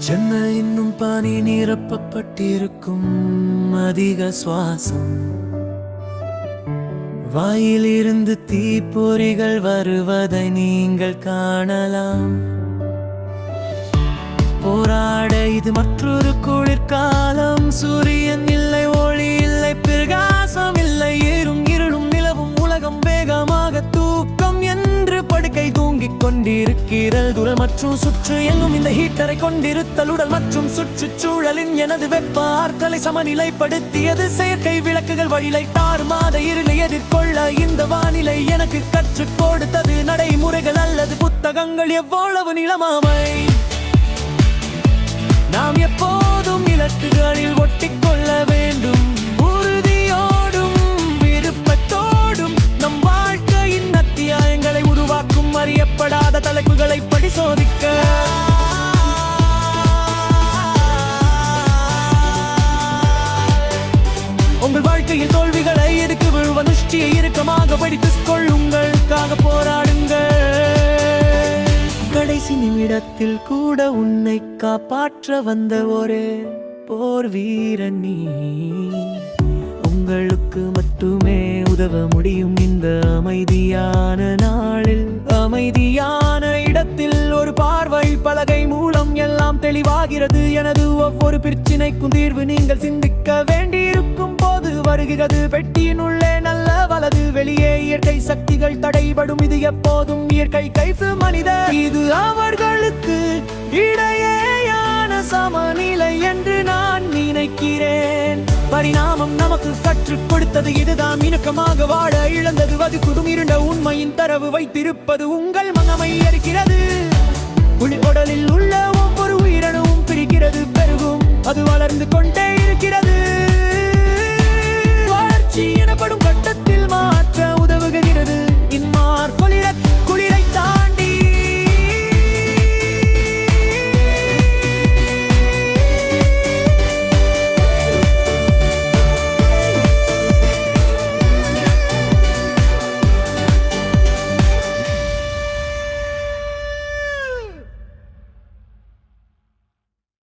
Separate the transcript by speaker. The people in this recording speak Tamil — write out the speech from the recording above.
Speaker 1: ஜன்னல் இன்னும் பனி நிரப்பப்பட்டிருக்கும் அதிக சுவாசம். வாயிலிருந்து தீப்பொறிகள் வருவதை நீங்கள் காணலாம். போராட இது மற்றொரு குளிர்காலம். சூரியன் இல்லை, ஒளி இல்லை, பிரகாசம் இல்லை. ஏறும் இருளும் நிலவும் உலகம் வேகமாக தூக்கம் என்று படுக்கை தூங்கிக் கொண்டிருக்கிறது. உடல் மற்றும் சுற்று எங்கும் இந்த ஹீட்டரை கொண்டிருத்தல் உடல் மற்றும் சுற்றுச்சூழலின் எனது வெப்ப ஆற்றலை சமநிலைப்படுத்தியது. செயற்கை விளக்குகள் வழிலை மாத இருளை எதிர்கொள்ள இந்த வானிலை எனக்கு கற்றுக் கொடுத்தது. நடைமுறைகள் அல்லது புத்தகங்கள் எவ்வளவு நிலமாமை. நாம் எப்போதும் இலக்குகளில் ஒட்டிக்கொள்ள வேண்டும். உறுதியோடும் விருப்பத்தோடும் நம் வாழ்க்கையின் அத்தியாயங்களை உருவாக்கும் அறியப்படாத தலைப்புகளை பரிசோதிக்க உங்கள் வாழ்க்கையில் தோல்விகளை எதுக்கு விழுவ நுஷ்டியை இறுக்கமாக படித்துக் கொள்ளுங்களுக்காக போராடுங்கள். கடைசி நிமிடத்தில் கூட உன்னை காப்பாற்ற வந்த ஒரு போர் வீரன் நீ. உங்களுக்கு மட்டுமே உதவ முடியும் இந்த அமைதியான நாளில். அமைதியான இடத்தில் ஒரு பார்வை பலகை மூலம் எல்லாம் தெளிவாகிறது. எனது ஒவ்வொரு பிரச்சினைக்கும் தீர்வு நீங்கள் சிந்திக்க வேண்டியிருக்கும் போது வருகிறது. பெட்டியின் உள்ளே நல்ல வலது, வெளியே இயற்கை சக்திகள் தடைபடும். இது எப்போதும் இயற்கை கைஃபு மனித. இது அவர்களுக்கு இடையேயான சமநிலை என்று நான் நினைக்கிறேன். பரிணாமம் நமக்கு கற்றுக் கொடுத்தது இதுதான். இணக்கமாக வாழ இழந்தது அது குடும் இருண்ட உண்மையின் தரவு வைத்திருப்பது உங்கள் மனமை இருக்கிறது. உடலில் உள்ள ஒவ்வொரு உயிரணுவும் பிரிக்கிறது, பெருகும், அது வளர்ந்து கொண்டே